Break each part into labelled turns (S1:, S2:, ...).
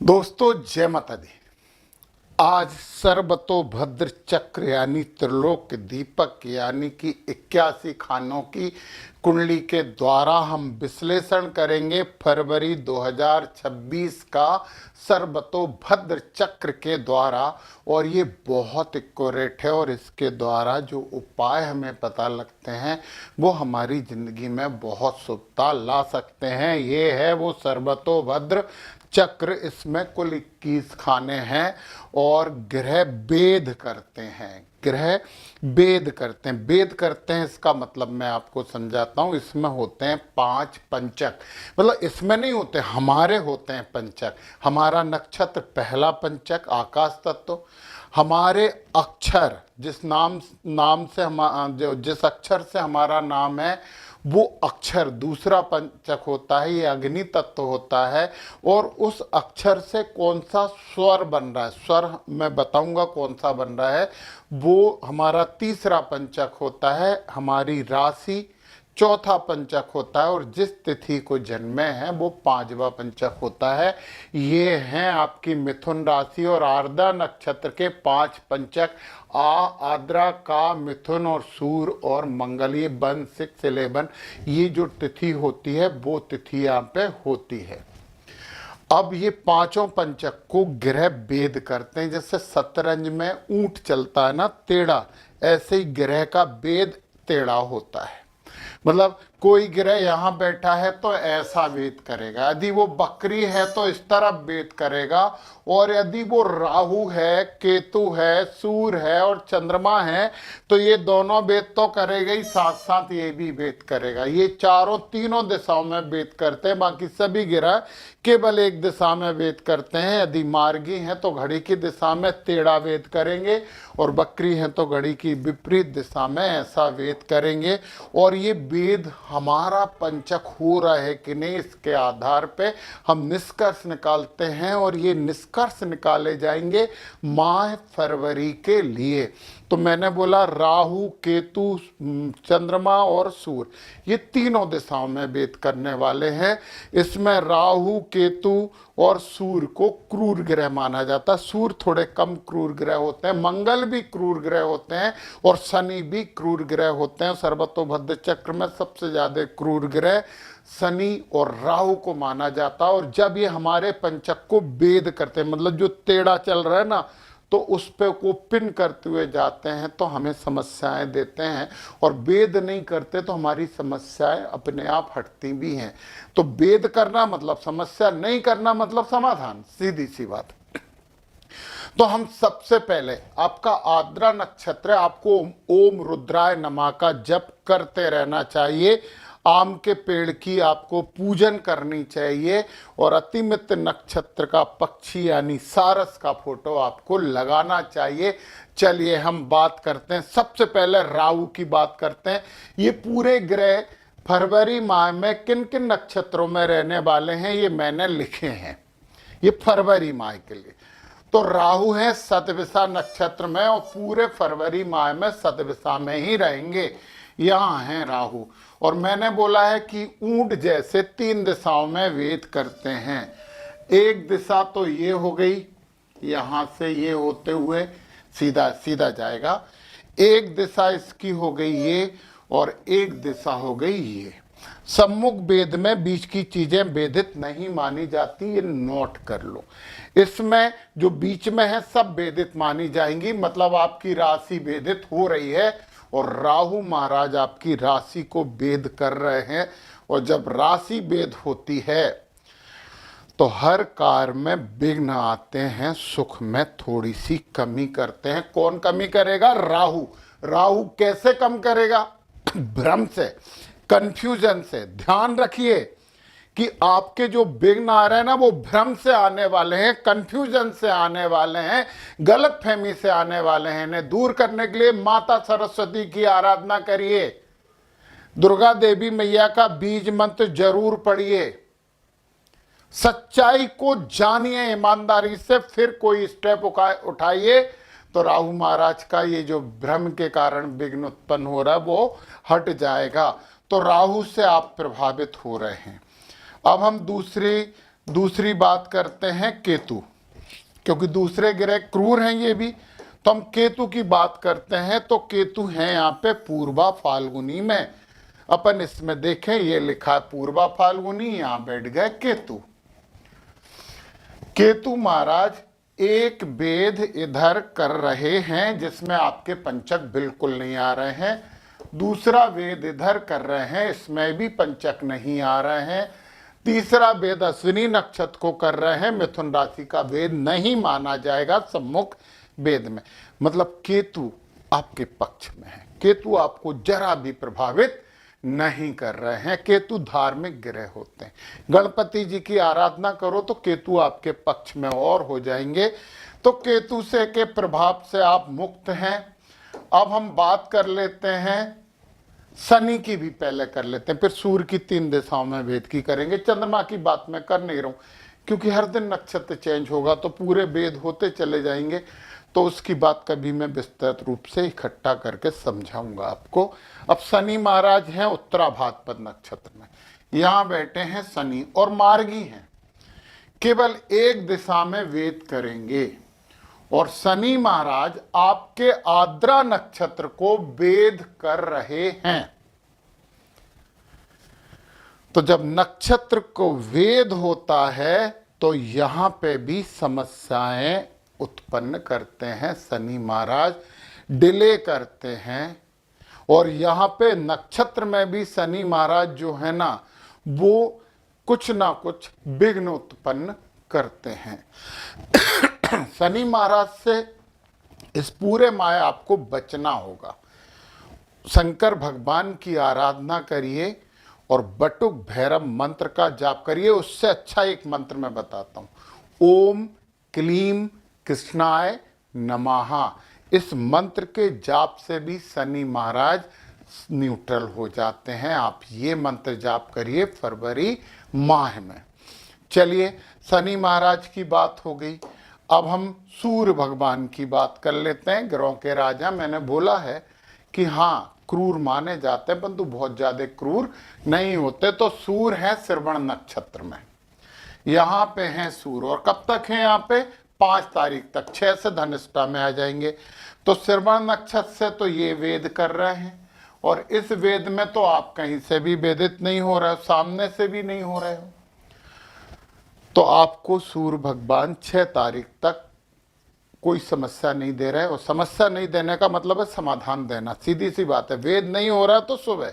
S1: दोस्तों जय माता दी। आज सर्वतोभद्र चक्र यानी त्रिलोक दीपक यानी कि 81 खानों की कुंडली के द्वारा हम विश्लेषण करेंगे फरवरी 2026 का सर्वतोभद्र चक्र के द्वारा। और ये बहुत एक्यूरेट है और इसके द्वारा जो उपाय हमें पता लगते हैं वो हमारी ज़िंदगी में बहुत शुभता ला सकते हैं। ये है वो सर्वतोभद्र चक्र। इसमें कुल 21 खाने हैं और ग्रह भेद करते हैं। ग्रह भेद करते हैं। भेद करते हैं इसका मतलब मैं आपको समझाता हूँ। इसमें होते हैं 5 पंचक, मतलब इसमें नहीं होते, हमारे होते हैं पंचक। हमारा नक्षत्र पहला पंचक आकाश तत्व, हमारे अक्षर जिस नाम से हम जिस अक्षर से हमारा नाम है वो अक्षर दूसरा पंचक होता है, ये अग्नि तत्व होता है। और उस अक्षर से कौन सा स्वर बन रहा है, स्वर मैं बताऊंगा कौन सा बन रहा है, वो हमारा तीसरा पंचक होता है। हमारी राशि चौथा पंचक होता है और जिस तिथि को जन्मे हैं वो 5वां पंचक होता है। ये हैं आपकी मिथुन राशि और आर्द्रा नक्षत्र के 5 पंचक। आर्द्रा का मिथुन और सूर और मंगल, ये 1 6 11 ये जो तिथि होती है वो तिथि यहाँ पे होती है। अब ये पांचों पंचक को ग्रह भेद करते हैं। जैसे शतरंज में ऊंट चलता है ना टेढ़ा, ऐसे ही ग्रह का भेद टेढ़ा होता है। मतलब कोई ग्रह यहाँ बैठा है तो ऐसा भेद करेगा, यदि वो बकरी है तो इस तरफ भेद करेगा, और यदि वो राहु है, केतु है, सूर्य है और चंद्रमा है तो ये दोनों भेद तो करेगा ही, साथ साथ ये भी भेद करेगा। ये तीनों दिशाओं में भेद करते हैं। बाकी सभी ग्रह केवल एक दिशा में भेद करते हैं। यदि मार्गी हैं तो घड़ी की दिशा में टेढ़ा भेद करेंगे और बकरी हैं तो घड़ी की विपरीत दिशा में ऐसा भेद करेंगे। और ये भेद हमारा पंचक हो रहा है कि नहीं, इसके आधार पे हम निष्कर्ष निकालते हैं। और ये निष्कर्ष निकाले जाएंगे माह फरवरी के लिए। तो मैंने बोला राहु, केतु, चंद्रमा और सूर्य ये तीनों दिशाओं में भेद करने वाले हैं। इसमें राहु, केतु और सूर्य को क्रूर ग्रह माना जाता है। सूर्य थोड़े कम क्रूर ग्रह होते हैं, मंगल भी क्रूर ग्रह होते हैं और शनि भी क्रूर ग्रह होते हैं। सर्वतोभद्र चक्र में सबसे ज्यादा क्रूर ग्रह शनि और राहु को माना जाता है। और जब ये हमारे पंचक को भेद करते हैं, मतलब जो टेढ़ा चल रहा है ना, तो उस पे को पिन करते हुए जाते हैं तो हमें समस्याएं देते हैं, और भेद नहीं करते तो हमारी समस्याएं अपने आप हटती भी हैं। तो भेद करना मतलब समस्या, नहीं करना मतलब समाधान, सीधी सी बात। तो हम सबसे पहले, आपका आर्द्रा नक्षत्र है, आपको ओम रुद्राय नमः का जप करते रहना चाहिए। आम के पेड़ की आपको पूजन करनी चाहिए और अतिमित्र नक्षत्र का पक्षी यानी सारस का फोटो आपको लगाना चाहिए। चलिए हम बात करते हैं, सबसे पहले राहु की बात करते हैं। ये पूरे ग्रह फरवरी माह में किन किन नक्षत्रों में रहने वाले हैं ये मैंने लिखे हैं, ये फरवरी माह के लिए। तो राहु है शतभिषा नक्षत्र में और पूरे फरवरी माह में शतभिषा में ही रहेंगे। यहाँ है राहु। और मैंने बोला है कि ऊंट जैसे 3 दिशाओं में भेद करते हैं। एक दिशा तो ये हो गई, यहाँ से ये होते हुए सीधा सीधा जाएगा। एक दिशा इसकी हो गई ये, और एक दिशा हो गई ये। सम्मुख भेद में बीच की चीजें भेदित नहीं मानी जाती, ये नोट कर लो। इसमें जो बीच में है सब भेदित मानी जाएंगी, मतलब आपकी राशि भेदित हो रही है और राहु महाराज आपकी राशि को भेद कर रहे हैं। और जब राशि भेद होती है तो हर कार्य में विघ्न आते हैं, सुख में थोड़ी सी कमी करते हैं। कौन कमी करेगा? राहु। राहु कैसे कम करेगा? भ्रम से, कंफ्यूजन से। ध्यान रखिए कि आपके जो विघ्न आ रहे हैं ना वो भ्रम से आने वाले हैं, कंफ्यूजन से आने वाले हैं, गलत फहमी से आने वाले हैं। इन्हें दूर करने के लिए माता सरस्वती की आराधना करिए, दुर्गा देवी मैया का बीज मंत्र जरूर पढ़िए, सच्चाई को जानिए ईमानदारी से, फिर कोई स्टेप उठाइए तो राहु महाराज का ये जो भ्रम के कारण विघ्न उत्पन्न हो रहा है वो हट जाएगा। तो राहु से आप प्रभावित हो रहे हैं। अब हम दूसरी दूसरी बात करते हैं केतु, क्योंकि दूसरे ग्रह क्रूर हैं ये भी, तो हम केतु की बात करते हैं। तो केतु है यहाँ पे पूर्वा फाल्गुनी में। अपन इसमें देखें, ये लिखा है पूर्वा फाल्गुनी, यहां बैठ गए केतु। केतु महाराज एक वेद इधर कर रहे हैं जिसमें आपके पंचक बिल्कुल नहीं आ रहे हैं, दूसरा वेद इधर कर रहे हैं, इसमें भी पंचक नहीं आ रहे हैं, तीसरा वेद अश्विनी नक्षत्र को कर रहे हैं, मिथुन राशि का वेद नहीं माना जाएगा सम्मुख वेद में। मतलब केतु आपके पक्ष में है, केतु आपको जरा भी प्रभावित नहीं कर रहे हैं। केतु धार्मिक ग्रह होते हैं, गणपति जी की आराधना करो तो केतु आपके पक्ष में और हो जाएंगे। तो केतु से के प्रभाव से आप मुक्त हैं। अब हम बात कर लेते हैं शनि की भी, पहले कर लेते हैं, फिर सूर्य की 3 दिशाओं में भेद की करेंगे। चंद्रमा की बात मैं कर नहीं रहा हूं, क्योंकि हर दिन नक्षत्र चेंज होगा तो पूरे भेद होते चले जाएंगे, तो उसकी बात कभी मैं विस्तृत रूप से इकट्ठा करके समझाऊंगा आपको। अब शनि महाराज हैं उत्तराभाद्रपद नक्षत्र में, यहां बैठे हैं शनि और मार्गी हैं, केवल एक दिशा में वेद करेंगे। और शनि महाराज आपके आद्रा नक्षत्र को वेद कर रहे हैं। तो जब नक्षत्र को वेद होता है तो यहां पे भी समस्याएं उत्पन्न करते हैं शनि महाराज, डिले करते हैं। और यहां पे नक्षत्र में भी शनि महाराज जो है ना, वो कुछ ना कुछ विघ्न उत्पन्न करते हैं। शनि महाराज से इस पूरे माह आपको बचना होगा। शंकर भगवान की आराधना करिए और बटुक भैरव मंत्र का जाप करिए। उससे अच्छा एक मंत्र मैं बताता हूं, ओम क्लीम कृष्णाय नमः। इस मंत्र के जाप से भी शनि महाराज न्यूट्रल हो जाते हैं। आप ये मंत्र जाप करिए फरवरी माह में। चलिए, शनि महाराज की बात हो गई। अब हम सूर्य भगवान की बात कर लेते हैं। ग्रहों के राजा मैंने बोला है कि हाँ क्रूर माने जाते हैं, परंतु बहुत ज्यादा क्रूर नहीं होते। तो सूर्य है श्रवण नक्षत्र में, यहाँ पे हैं सूर्य, और कब तक है यहाँ पे, 5 तारीख तक, 6 से धनिष्ठा में आ जाएंगे। तो श्रवण नक्षत्र से तो ये वेद कर रहे हैं, और इस वेद में तो आप कहीं से भी वेदित नहीं हो रहे हो, सामने से भी नहीं हो रहे हो। तो आपको सूर्य भगवान 6 तारीख तक कोई समस्या नहीं दे रहे, और समस्या नहीं देने का मतलब है समाधान देना, सीधी सी बात है। वेद नहीं हो रहा तो सुबह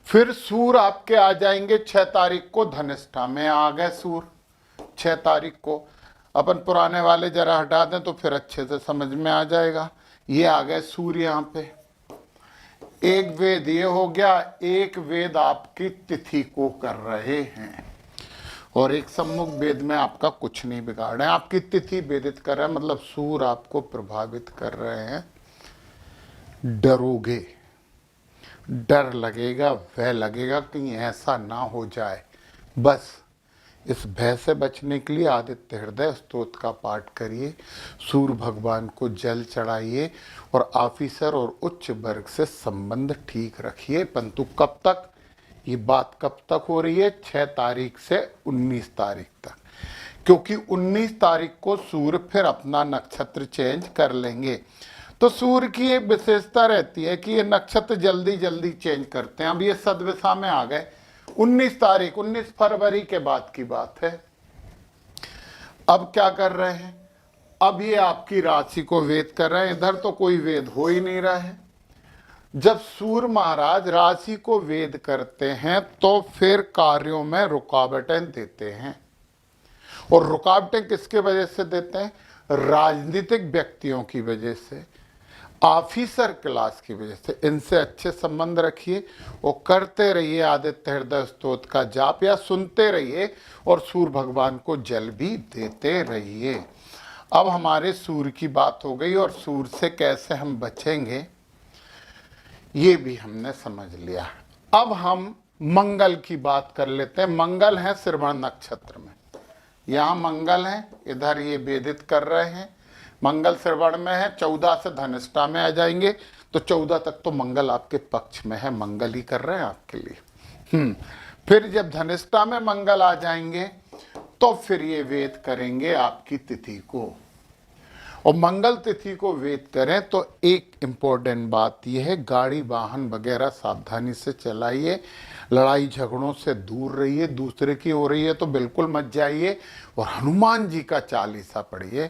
S1: फिर सूर्य आपके आ जाएंगे 6 तारीख को धनिष्ठा में। आ गए सूर्य 6 तारीख को, अपन पुराने वाले जरा हटा दें तो फिर अच्छे से समझ में आ जाएगा। ये आ गए सूर्य यहाँ पे। एक वेद ये हो गया, एक वेद आपकी तिथि को कर रहे हैं, और एक सम्मुख वेद में आपका कुछ नहीं बिगाड़ रहे हैं, आपकी तिथि वेदित कर रहे हैं। मतलब सूर्य आपको प्रभावित कर रहे हैं। डरोगे, डर लगेगा, भय लगेगा कहीं ऐसा ना हो जाए। बस इस भय से बचने के लिए आदित्य हृदय स्तोत्र का पाठ करिए, सूर्य भगवान को जल चढ़ाइए, और ऑफिसर और उच्च वर्ग से संबंध ठीक रखिए। परंतु कब तक, ये बात कब तक हो रही है, 6 तारीख से 19 तारीख तक, क्योंकि 19 तारीख को सूर्य फिर अपना नक्षत्र चेंज कर लेंगे। तो सूर्य की एक विशेषता रहती है कि ये नक्षत्र जल्दी जल्दी चेंज करते हैं। अब ये सदविशा में आ गए, 19 तारीख, 19 फरवरी के बाद की बात है। अब क्या कर रहे हैं, अब ये आपकी राशि को वेद कर रहे हैं। इधर तो कोई वेद हो ही नहीं रहा है। जब सूर्य महाराज राशि को वेद करते हैं तो फिर कार्यों में रुकावटें देते हैं, और रुकावटें किसके वजह से देते हैं, राजनीतिक व्यक्तियों की वजह से, ऑफिसर क्लास की वजह से। इनसे अच्छे संबंध रखिए और करते रहिए आदित्य हृदय स्तोत्र का जाप, या सुनते रहिए, और सूर्य भगवान को जल भी देते रहिए। अब हमारे सूर्य की बात हो गई, और सूर्य से कैसे हम बचेंगे ये भी हमने समझ लिया। अब हम मंगल की बात कर लेते हैं। मंगल है श्रवण नक्षत्र में, यहाँ मंगल है, इधर ये वेदित कर रहे हैं। मंगल श्रवण में है, 14 से धनिष्ठा में आ जाएंगे, तो 14 तक तो मंगल आपके पक्ष में है, मंगल ही कर रहे हैं आपके लिए। फिर जब धनिष्ठा में मंगल आ जाएंगे तो फिर ये वेद करेंगे आपकी तिथि को। और मंगल तिथि को वेद करें तो एक इम्पोर्टेंट बात यह है, गाड़ी वाहन वगैरह सावधानी से चलाइए, लड़ाई झगड़ों से दूर रहिए, दूसरे की हो रही है तो बिल्कुल मत जाइए, और हनुमान जी का चालीसा पढ़िए।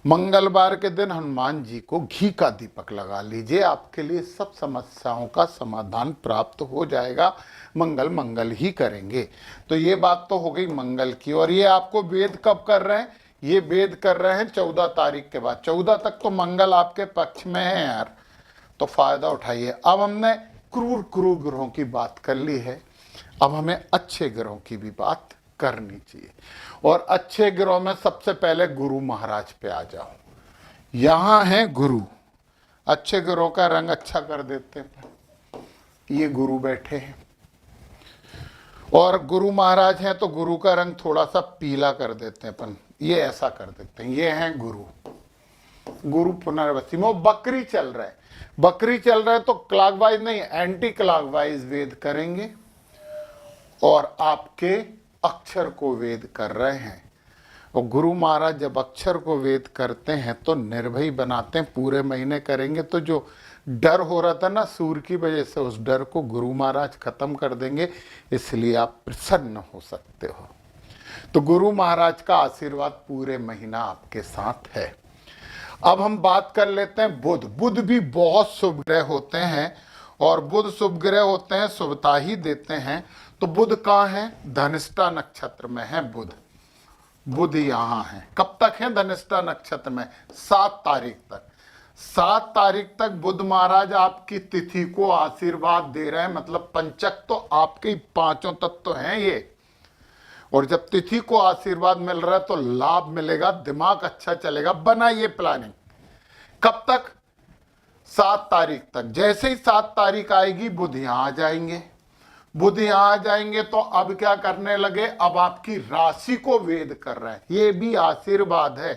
S1: मंगलवार के दिन हनुमान जी को घी का दीपक लगा लीजिए, आपके लिए सब समस्याओं का समाधान प्राप्त हो जाएगा। मंगल मंगल ही करेंगे। तो ये बात तो हो गई मंगल की। और ये आपको वेद कब कर रहे हैं? ये वेद कर रहे हैं 14 तारीख के बाद। 14 तक तो मंगल आपके पक्ष में है यार, तो फायदा उठाइए। अब हमने क्रूर ग्रहों की बात कर ली है, अब हमें अच्छे ग्रहों की भी बात करनी चाहिए। और अच्छे ग्रहों में सबसे पहले गुरु महाराज पे आ जाओ। यहां है गुरु। अच्छे ग्रहों का रंग अच्छा कर देते हैं। ये गुरु बैठे हैं, और गुरु महाराज हैं तो गुरु का रंग थोड़ा सा पीला कर देते हैं अपन, ये ऐसा कर देते हैं। ये हैं गुरु। गुरु पुनर्वसी में बकरी चल रहा है, बकरी चल रहा है तो क्लॉकवाइज नहीं, एंटी क्लॉकवाइज वेद करेंगे। और आपके अक्षर को वेद कर रहे हैं। और गुरु महाराज जब अक्षर को वेद करते हैं तो निर्भय बनाते हैं। पूरे महीने करेंगे तो जो डर हो रहा था ना सूर्य की वजह से, उस डर को गुरु महाराज खत्म कर देंगे, इसलिए आप प्रसन्न हो सकते हो। तो गुरु महाराज का आशीर्वाद पूरे महीना आपके साथ है। अब हम बात कर लेते हैं बुध। बुध भी बहुत शुभ ग्रह होते हैं, और बुध शुभ ग्रह होते हैं, शुभता ही देते हैं। तो बुध कहाँ है? धनिष्ठा नक्षत्र में है बुध। बुध यहाँ है। कब तक है धनिष्ठा नक्षत्र में? 7 तारीख तक। 7 तारीख तक बुध महाराज आपकी तिथि को आशीर्वाद दे रहे हैं। मतलब पंचक तो आपके 5 तत्व हैं ये। और जब तिथि को आशीर्वाद मिल रहा है तो लाभ मिलेगा, दिमाग अच्छा चलेगा। बनाइए प्लानिंग। कब तक? 7 तारीख तक। जैसे ही 7 तारीख आएगी बुध यहाँ आ जाएंगे। बुध यहाँ आ जाएंगे तो अब क्या करने लगे? अब आपकी राशि को वेद कर रहे हैं। ये भी आशीर्वाद है।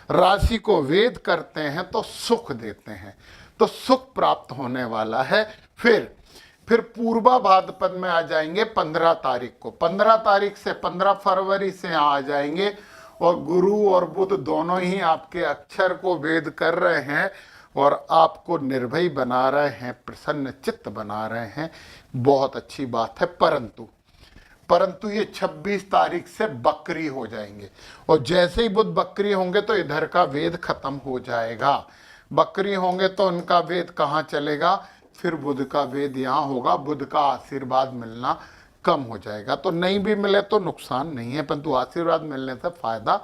S1: राशि को वेद करते हैं तो सुख देते हैं, तो सुख प्राप्त होने वाला है। फिर पूर्वा भाद्रपद में आ जाएंगे 15 तारीख को। 15 तारीख से 15 फरवरी से यहाँ आ जाएंगे। और गुरु और बुध दोनों ही आपके अक्षर को वेद कर रहे हैं और आपको निर्भय बना रहे हैं, प्रसन्न चित्त बना रहे हैं। बहुत अच्छी बात है। परंतु ये 26 तारीख से बकरी हो जाएंगे। और जैसे ही बुध बकरी होंगे तो इधर का वेद खत्म हो जाएगा। बकरी होंगे तो उनका वेद कहाँ चलेगा? फिर बुध का वेद यहाँ होगा। बुध का आशीर्वाद मिलना कम हो जाएगा। तो नहीं भी मिले तो नुकसान नहीं है, परंतु आशीर्वाद मिलने से फायदा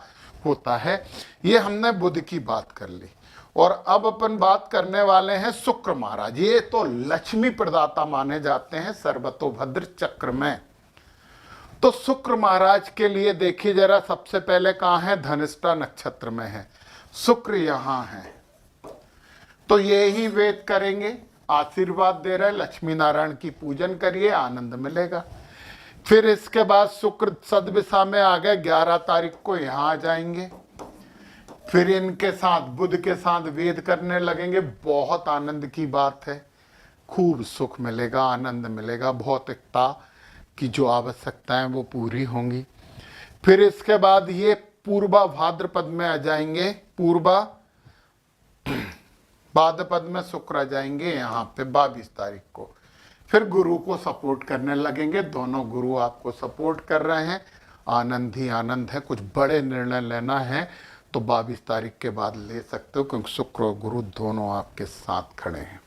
S1: होता है। ये हमने बुध की बात कर ली। और अब अपन बात करने वाले हैं शुक्र महाराज। ये तो लक्ष्मी प्रदाता माने जाते हैं सर्वतोभद्र चक्र में। तो शुक्र महाराज के लिए देखिए जरा, सबसे पहले कहाँ है? धनिष्ठा नक्षत्र में है शुक्र, यहाँ है। तो ये ही वेद करेंगे, आशीर्वाद दे रहे। लक्ष्मी नारायण की पूजन करिए, आनंद मिलेगा। फिर इसके बाद शुक्र सददिशा में आ गए। 11 तारीख को यहाँ आ जाएंगे। फिर इनके साथ बुध के साथ वेद करने लगेंगे। बहुत आनंद की बात है। खूब सुख मिलेगा, आनंद मिलेगा। भौतिकता की जो आवश्यकताएं वो पूरी होंगी। फिर इसके बाद ये पूर्वा भाद्रपद में आ जाएंगे। पूर्वा भाद्रपद में शुक्र आ जाएंगे यहाँ पे 22 तारीख को। फिर गुरु को सपोर्ट करने लगेंगे। दोनों गुरु आपको सपोर्ट कर रहे हैं। आनंद ही आनंद है। कुछ बड़े निर्णय लेना है तो 22 तारीख के बाद ले सकते हो, क्योंकि शुक्र और गुरु दोनों आपके साथ खड़े हैं।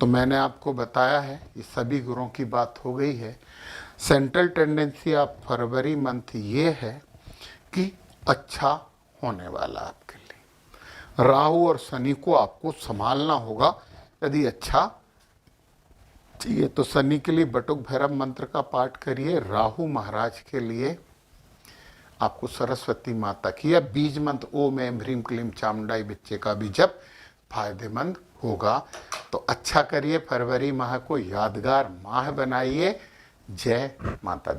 S1: तो मैंने आपको बताया है, ये सभी गुरुओं की बात हो गई है। Central tendency of February month ये है कि अच्छा होने वाला आपके लिए। राहु और शनि को आपको संभालना होगा। यदि अच्छा चाहिए तो शनि के लिए बटुक भैरव मंत्र का पाठ करिए। राहु महाराज के लिए आपको सरस्वती माता की या बीज मंत्र ओम ऐं ह्रीं क्लीं चामुंडाई बिच्चे का भी जप फायदेमंद होगा। तो अच्छा करिए। फरवरी माह को यादगार माह बनाइए। जय माता दी।